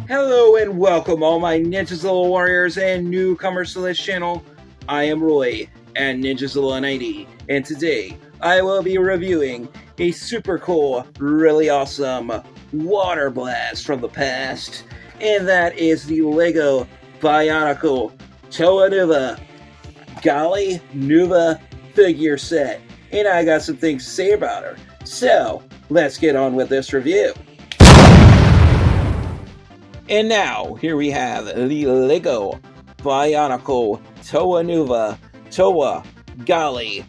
Hello and welcome all my Ninjazilla warriors and newcomers to this channel. I am Roy at Ninjazilla90, and today I will be reviewing a super cool, really awesome water blast from the past, and that is the LEGO Bionicle Toa Nuva Gali-Nuva figure set, and I got some things to say about her. So let's get on with this review. And now, here we have the LEGO Bionicle Toa Nuva Toa Gali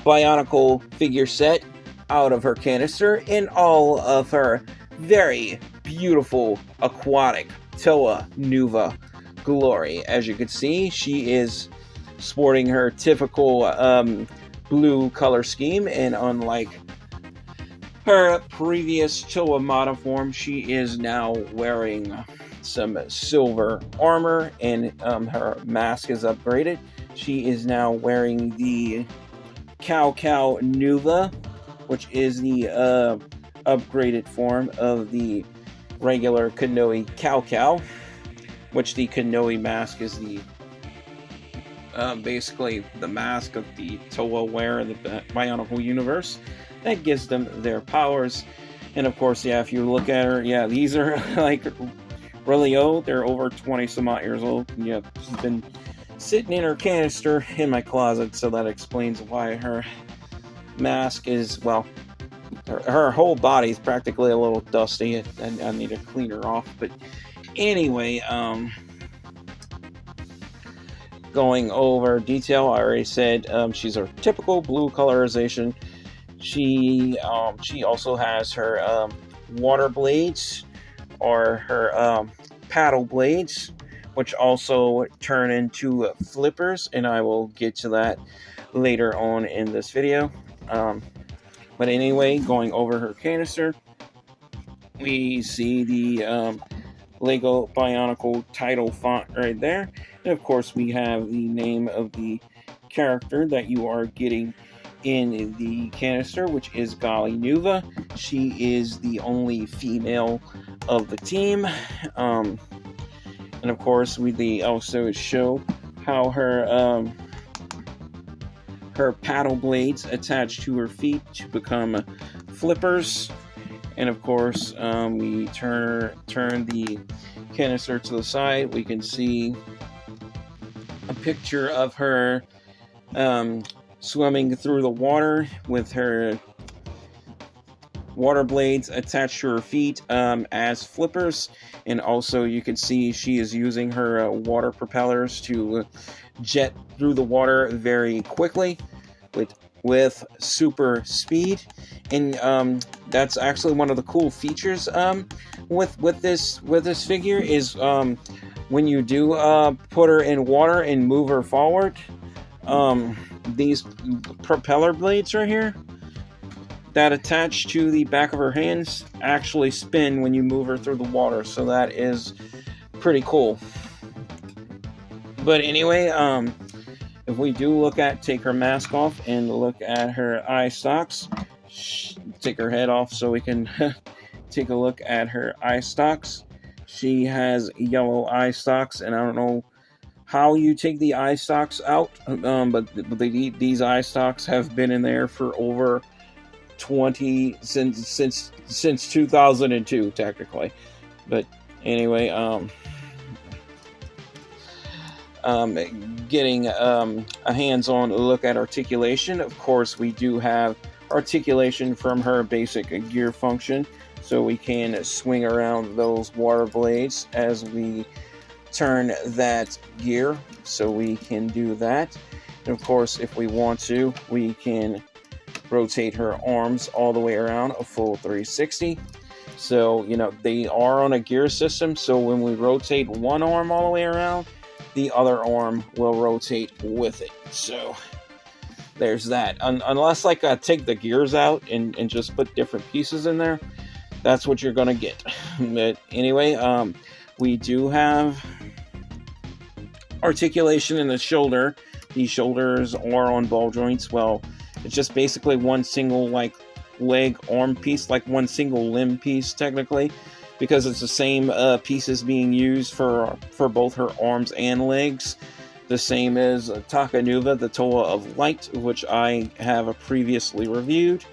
Bionicle figure set out of her canister in all of her very beautiful aquatic Toa Nuva glory. As you can see, she is sporting her typical blue color scheme, and unlike her previous Toa Mata form, she is now wearing some silver armor, and her mask is upgraded. She is now wearing the Cow Nuva, which is the upgraded form of the regular Kanoe Cow, which the Kanoe mask is the basically the mask of the Toa wear in the Bionicle universe. That gives them their powers. And of course, yeah, if you look at her, yeah, these are like really old. They're over 20 some odd years old. Yeah, she's been sitting in her canister in my closet, so that explains why her mask is, well, her whole body is practically a little dusty. I need to clean her off. But anyway, going over detail, I already said she's her typical blue colorization. She also has her water blades, or her paddle blades, which also turn into flippers, and I will get to that later on in this video. But anyway, going over her canister, we see the LEGO Bionicle title font right there, and of course we have the name of the character that you are getting in the canister, which is Gali-Nuva. She is the only female of the team, and of course we also show how her paddle blades attach to her feet to become flippers. And of course, we turn the canister to the side. We can see a picture of her swimming through the water with her water blades attached to her feet as flippers. And also you can see she is using her water propellers to jet through the water very quickly with super speed. And that's actually one of the cool features with this figure is when you do put her in water and move her forward, these propeller blades right here that attach to the back of her hands actually spin when you move her through the water, so that is pretty cool. But anyway, if we do take her mask off and look at her eye stalks, take her head off so we can take a look at her eye stalks. She has yellow eye stalks, and I don't know how you take the eye stalks out, but these eye stalks have been in there for over 20 since 2002 technically. But anyway, getting a hands-on look at articulation. Of course, we do have articulation from her basic gear function, so we can swing around those water blades as we turn that gear, so we can do that. And of course, if we want to, we can rotate her arms all the way around a full 360. So, you know, they are on a gear system, so when we rotate one arm all the way around, the other arm will rotate with it. So there's that. Unless like I take the gears out and just put different pieces in there, that's what you're gonna get. But anyway, we do have articulation in the shoulder. These shoulders are on ball joints. Well, it's just basically one single like leg arm piece, like one single limb piece technically, because it's the same pieces being used for both her arms and legs. The same as Toa Nuva, the Toa of Light, which I have previously reviewed.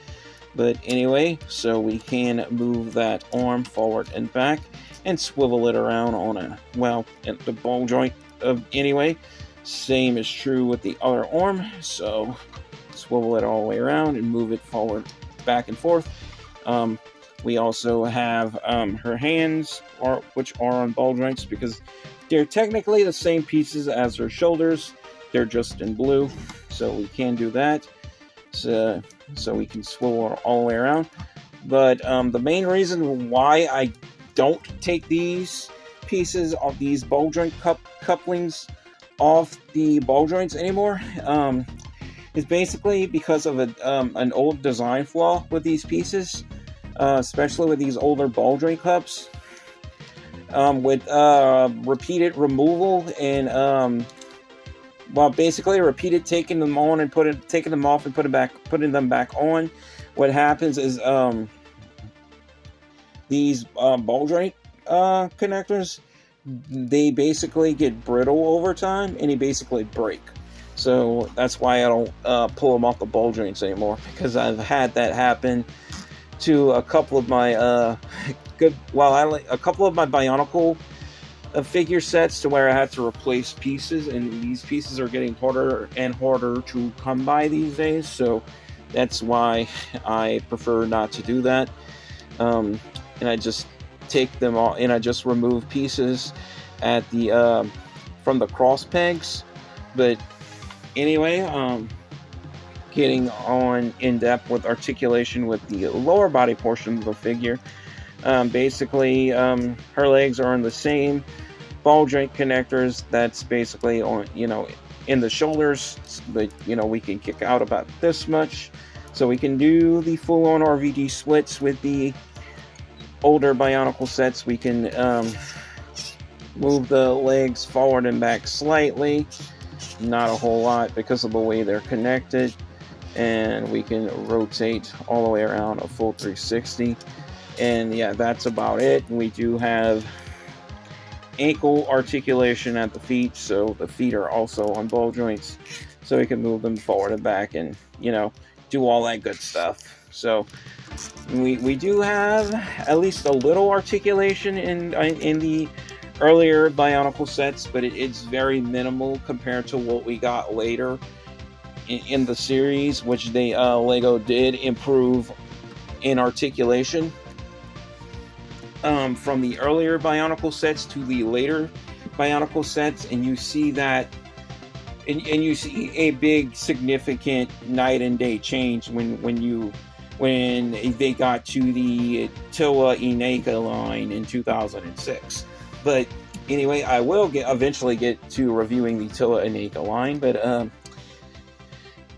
But anyway, so we can move that arm forward and back and swivel it around on the ball joint anyway. Same is true with the other arm, so swivel it all the way around and move it forward, back and forth. We also have her hands, which are on ball joints, because they're technically the same pieces as her shoulders. They're just in blue, so we can do that. So we can swivel it all the way around. But the main reason why I don't take these pieces of these ball joint couplings off the ball joints anymore is basically because of an old design flaw with these pieces, especially with these older ball joint cups. With repeated removal and basically repeated taking them on and taking them off and putting them back on. What happens is these ball joint connectors, they basically get brittle over time and they basically break. So that's why I don't pull them off the ball joints anymore, because I've had that happen to a couple of my a couple of my Bionicle figure sets, to where I had to replace pieces, and these pieces are getting harder and harder to come by these days. So that's why I prefer not to do that. And I just take them all, and I just remove pieces at the from the cross pegs. But anyway, getting on in depth with articulation with the lower body portion of the figure. Basically, her legs are in the same ball joint connectors that's basically on, in the shoulders, but we can kick out about this much, so we can do the full-on RVD splits with the older Bionicle sets. We can move the legs forward and back slightly, not a whole lot because of the way they're connected, and we can rotate all the way around a full 360. And yeah, that's about it. We do have ankle articulation at the feet, so the feet are also on ball joints, so we can move them forward and back and do all that good stuff. So we do have at least a little articulation in the earlier Bionicle sets, but it's very minimal compared to what we got later in the series, which they Lego did improve in articulation. From the earlier Bionicle sets to the later Bionicle sets, and you see that, and you see a big significant night and day change when they got to the Toa Nuva line in 2006. But anyway, I will eventually get to reviewing the Toa Nuva line. But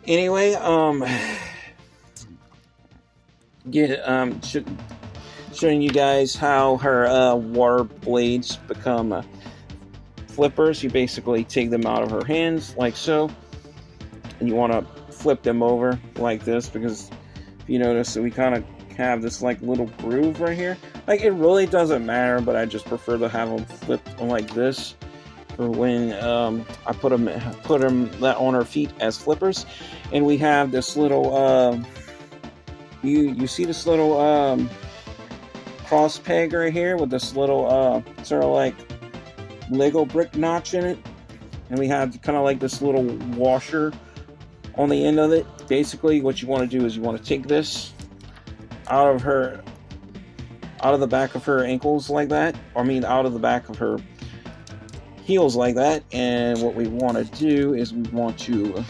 anyway, showing you guys how her water blades become flippers. You basically take them out of her hands like so, and you want to flip them over like this, because if you notice that we kind of have this like little groove right here. Like, it really doesn't matter, but I just prefer to have them flipped like this for when I put them on her feet as flippers. And we have this little you see this little cross peg right here with this little sort of like Lego brick notch in it, and we have kind of like this little washer on the end of it. Basically, what you want to do is you want to take this out of the back of her ankles like that, or out of the back of her heels like that. And what we want to do is we want to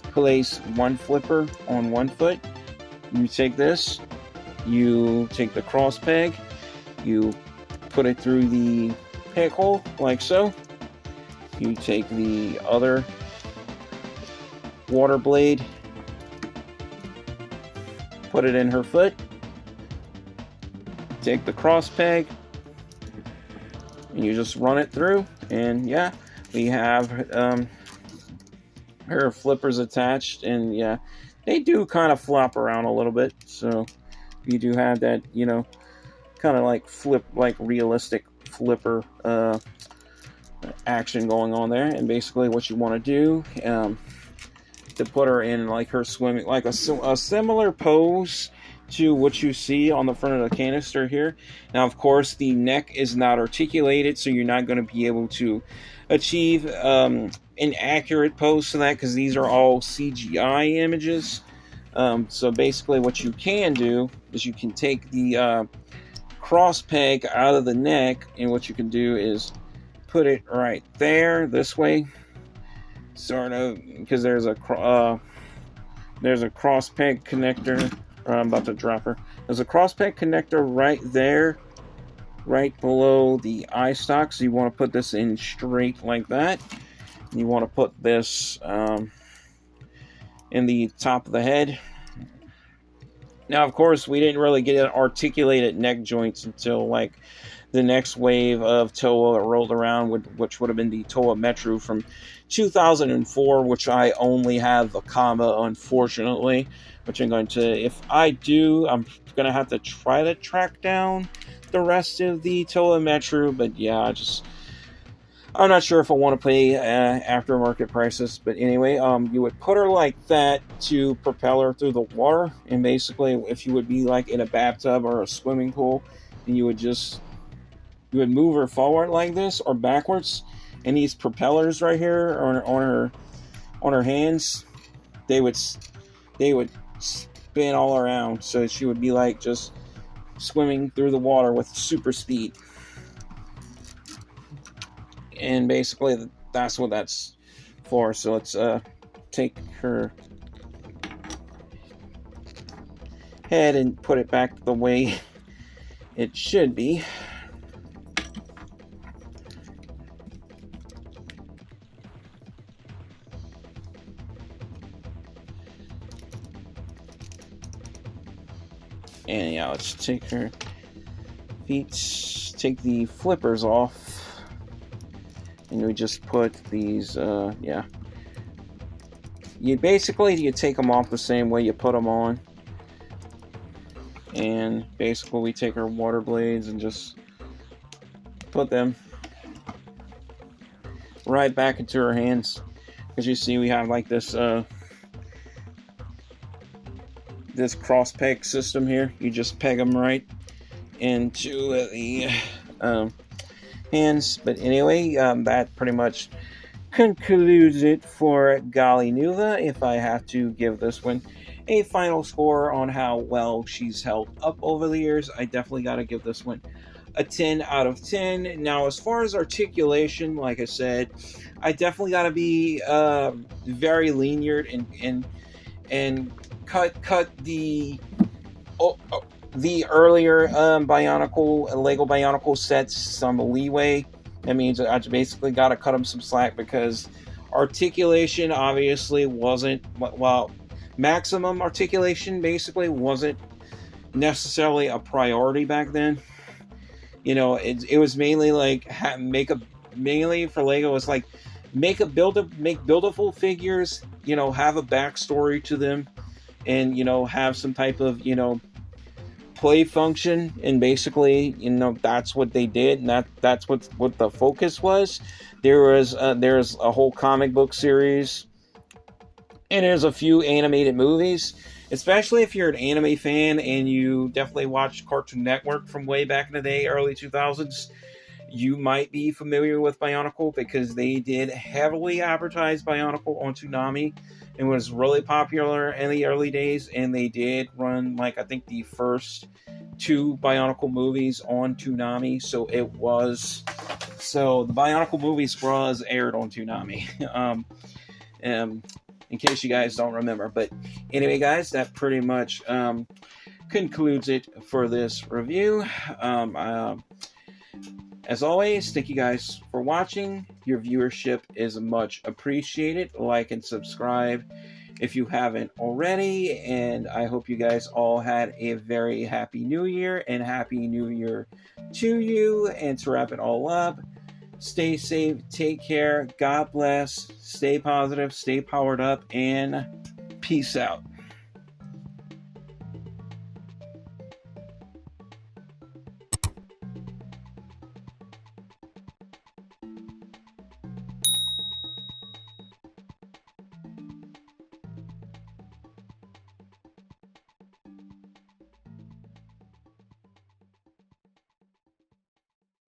place one flipper on one foot. You take this, you take the cross peg, you put it through the peg hole like so. You take the other water blade, put it in her foot, take the cross peg, and you just run it through, and yeah, we have her flippers attached. And yeah, they do kind of flop around a little bit. So you do have that, you know, kind of like realistic flipper action going on there. And basically what you want to do to put her in like her swimming, like a similar pose to what you see on the front of the canister here. Now, of course, the neck is not articulated, so you're not going to be able to achieve an accurate pose to that, because these are all CGI images. So basically what you can do is you can take the cross peg out of the neck, and what you can do is put it right there, this way, sort of, because there's a cross peg connector. I'm about to drop her. There's a cross peg connector right there, right below the eye stalk. So you want to put this in straight like that. And you want to put this in the top of the head. Now, of course, we didn't really get articulated neck joints until like the next wave of Toa rolled around, which would have been the Toa Metro from 2004, which I only have the comma, unfortunately. Which I'm going to, if I do, I'm going to have to try to track down the rest of the Toa Metro. But yeah, I'm not sure if I want to pay aftermarket prices. But anyway, you would put her like that to propel her through the water. And basically, if you would be like in a bathtub or a swimming pool, and you would move her forward like this or backwards. And these propellers right here on her hands, they would spin all around, so she would be like just swimming through the water with super speed. And basically that's what that's for. So let's take her head and put it back the way it should be. And yeah, let's take her feet, take the flippers off, and we just put these, yeah. You take them off the same way you put them on. And basically we take our water blades and just put them right back into her hands. As you see, we have like this, this cross peg system here. You just peg them right into the hands. But anyway, that pretty much concludes it for Gali-Nuva. If I have to give this one a final score on how well she's held up over the years, I definitely got to give this one a 10 out of 10. Now, as far as articulation, like I said, I definitely got to be very lenient and cut the earlier Lego Bionicle sets some leeway. That means I basically got to cut them some slack, because articulation obviously wasn't, well, maximum articulation basically wasn't necessarily a priority back then. You know, it was mainly like mainly for Lego, was like make buildable figures, you know, have a backstory to them, and, you know, have some type of, you know, play function. And basically, you know, that's what they did, and that's what the focus was. There's a whole comic book series, and there's a few animated movies. Especially if you're an anime fan and you definitely watched Cartoon Network from way back in the day, early 2000s, you might be familiar with Bionicle, because they did heavily advertise Bionicle on Toonami. It was really popular in the early days, and they did run, like, I think the first 2 Bionicle movies on Toonami. So the Bionicle movies was aired on Toonami. In case you guys don't remember. But anyway, guys, that pretty much concludes it for this review. As always, thank you guys for watching. Your viewership is much appreciated. Like and subscribe if you haven't already. And I hope you guys all had a very happy new year, and happy new year to you. And to wrap it all up, stay safe, take care, God bless, stay positive, stay powered up, and peace out.